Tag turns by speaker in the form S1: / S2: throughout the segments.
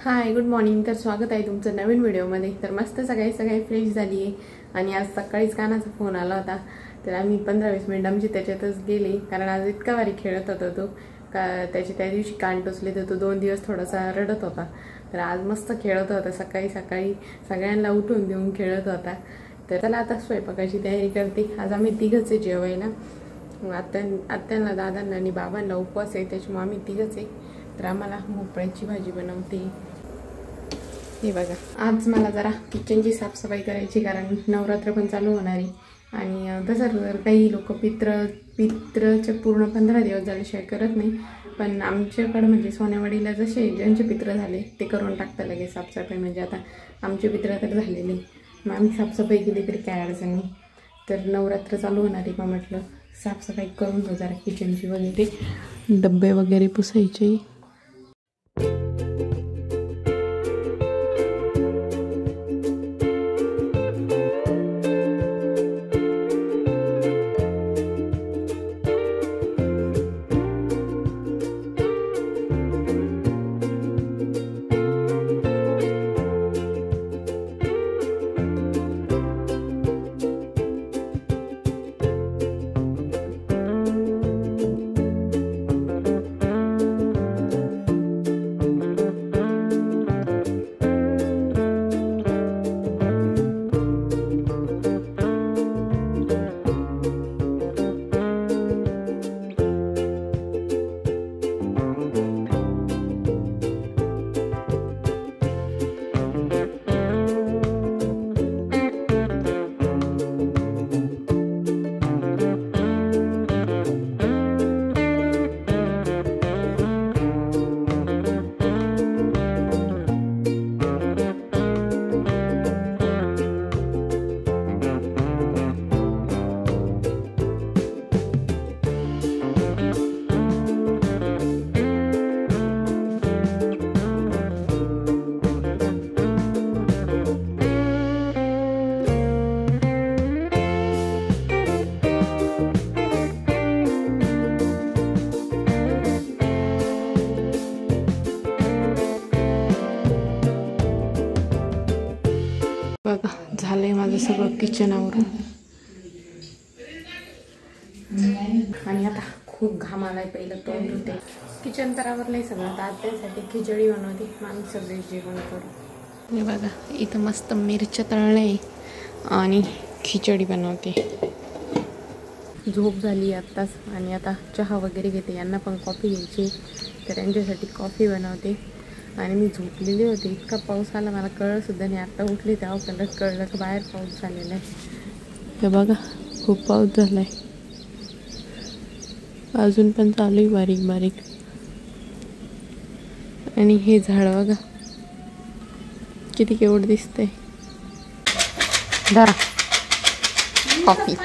S1: Hi good morning. तर स्वागत आहे तुमचं नवीन व्हिडिओमध्ये। तर मस्त सकाळी फ्रेश झाली आहे आणि आज सकाळीच कानाचा फोन आला होता। तर आम्ही 15-20 मिनिट आमची त्याच्यातच गेली, कारण आज इतका भारी खेळत होता तो का त्याची त्या दिवशी कान टोचले तर तो 2 दिवस थोडासा रडत होता। तर आज मस्त खेळत होता, सकाळी सगळ्यांना उठून देऊन खेळत होता। तर चला आता स्वयंपाकाची तयारी करते। आज आम्ही तिघच आहे जेवायला, आत्यांना दादांना आणि बाबांना उपवास आहे, त्याच्यामुळे आम्ही तिघच आहे। तर आम्हाला भोपळ्याची भाजी बनवते। हे बघा, आज मला जरा किचनची साफसफाई करायची, कारण नवरात्र पण चालू होणार आहे आणि तसं जर काही लोक पित्रचे पूर्ण 15 दिवस झाल्याशिवाय करत नाही, पण आमच्याकडं म्हणजे सोनेवाडीला जसे ज्यांचे पित्र झाले ते करून टाकतात लगेच साफसफाई। म्हणजे आता आमचे पित्र तर झालेले, मग आम्ही साफसफाई केली तरी काय अडचण नाही। तर नवरात्र चालू होणार आहे, मग म्हटलं साफसफाई करून घेऊ जरा किचनची वगैरे, डब्बे वगैरे पुसायचे। बघा, झालंय माझं सगळं किचन आवरून आणि आता खूप घाम आलाय। पहिलं तोंड धुते, किचन तर आवरलंय सगळं। आता त्यासाठी खिचडी बनवते, आम्ही सगळे जेवण करू। हे बघा, इथं मस्त मिरच्या तळले आणि खिचडी बनवते। झोप झाली आत्ताच आणि आता चहा वगैरे घेते। यांना पण कॉफी घ्यायची, तर यांच्यासाठी कॉफी बनवते। आणि मी झोपलेली होते, इतका पाऊस आला मला कळलं सुद्धा नाही। आता उठले तेव्हा कळलं की बाहेर पाऊस झालेला आहे। हे बघा, खूप पाऊस झाला आहे, अजून पण चालू आहे बारीक बारीक। आणि हे झाड बघा किती केवढं दिसतंय। धरा कॉफी।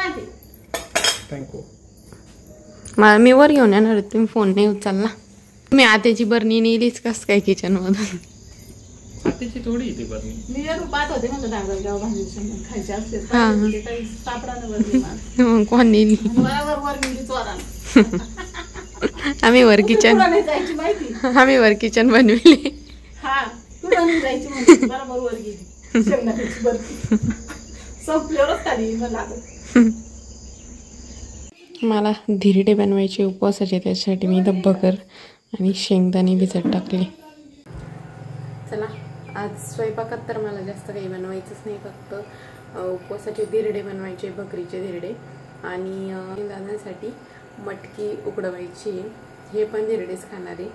S1: मी वर घेऊन येणार आहे, तुम्ही फोन नाही उचलला। मी आत्याची बरणी नेलीच कस काय किचन मधून?
S2: आत्याची थोडी येते बरणी,
S3: मी पाहत होते मला डांगरगाव भाजी खायची असते, काही सापडा
S1: मग कोण नेली?
S3: वर नेली चोरानं।
S1: आम्ही वर किचन
S3: जायची माहिती,
S1: आम्ही वर किचन बनविले।
S3: हा तुला नाही जायची म्हणून बरोबर वर गेली। शेंगदाण्याची बर्फी संपल्यावरच खाली लागत।
S1: मला धिरडे बनवायचे उपवासाचे, त्यासाठी मी इथं बगर आणि शेंगदाणे भिजत टाकले। चला, आज स्वयंपाकात तर मला जास्त काही बनवायचंच नाही, फक्त उपवासाचे धिरडे बनवायचे, बकरीचे धिरडे। आणि दादांसाठी मटकी उकडवायची, हे पण धिरडेच खाणार आहे।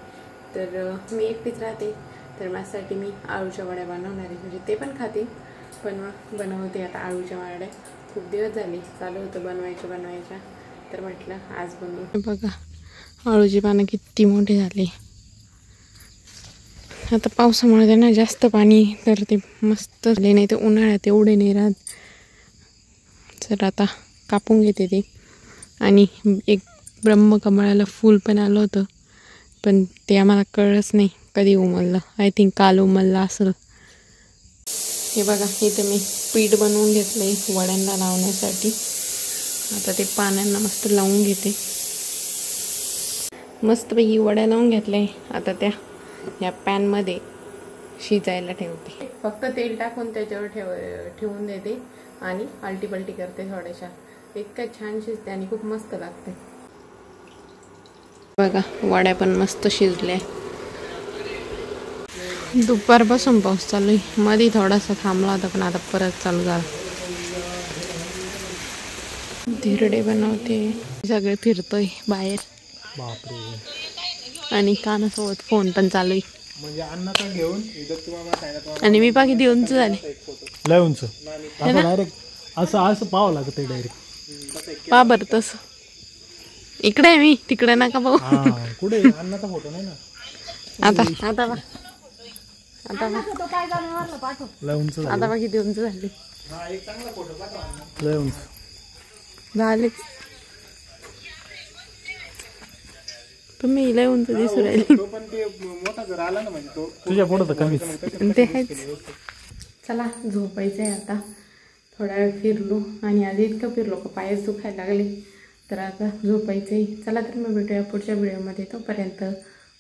S1: तर मी एकटीच राहते, तर माझ्यासाठी मी आळूच्या वड्या बनवणार आहे, म्हणजे ते पण खाते पण बनवते आता आळूच्या वड्या। खूप दिवस झाले चालू होतं बनवायच्या, तर म्हटलं आज बनवू। बघा, आळूची पानं किती मोठे झाले। आता पावसामुळे त्यांना जास्त पाणी तर ते मस्त झाले, नाही तर उन्हाळ्यात एवढे नाही राहत। तर आता कापून घेते ते। आणि एक ब्रह्मकमळाला फूल पण आलं होतं, पण ते आम्हाला कळलंच नाही कधी उमललं। आय थिंक काल उमललं असेल। हे बघा, इथे मी पीठ बनवून घेतलंय वड्यांना लावण्यासाठी। आता ते पाण्यानं मस्त लावून घेते। मस्तपैकी वड्या लावून घेतले। आता त्या या पॅनमध्ये शिजायला ठेवते. फक्त तेल टाकून त्याच्यावर ठेवून देते आणि आलटी पलटी करते थोड्याशा. इतकं छान शिजते आणि खूप मस्त लागते. बघा वड्या पण मस्त शिजल्या. दुपारपासून पाऊस चालू आहे. मध्ये थोडासा थांबला होता पण आता परत चालू झाला. धिरडे बनवते. सगळे फिरतोय बाहेर. बापरे. आणि कानासोबत फोन पण चालू आहे. म्हणजे अन्नाचा घेऊन आणि मी बाकी देऊन झाले लय उंच डायरेक्ट असं पाहावं लागतं डायरेक्ट. पा बरं तसं इकडे आहे मी तिकडे नका भाऊ. कुठे अन्नाचा फोटो नाही ना. आता आता बा आता लय उंच आता बा किती उंच झाली. लय उंच झाले. तुम्ही लय उंच दिसू राहिले. तुझ्या पुढं तर कमीच ते आहेच. चला झोपायचं आहे आता. थोडा वेळ फिरलो आणि आज इतकं फिरलो का पायच दुखायला लागले. तर आता झोपायचं आहे. चला तर मग भेटूया पुढच्या व्हिडिओमध्ये. तोपर्यंत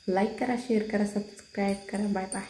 S1: लाईक करा, शेअर करा, सबस्क्राईब करा. Bye bye.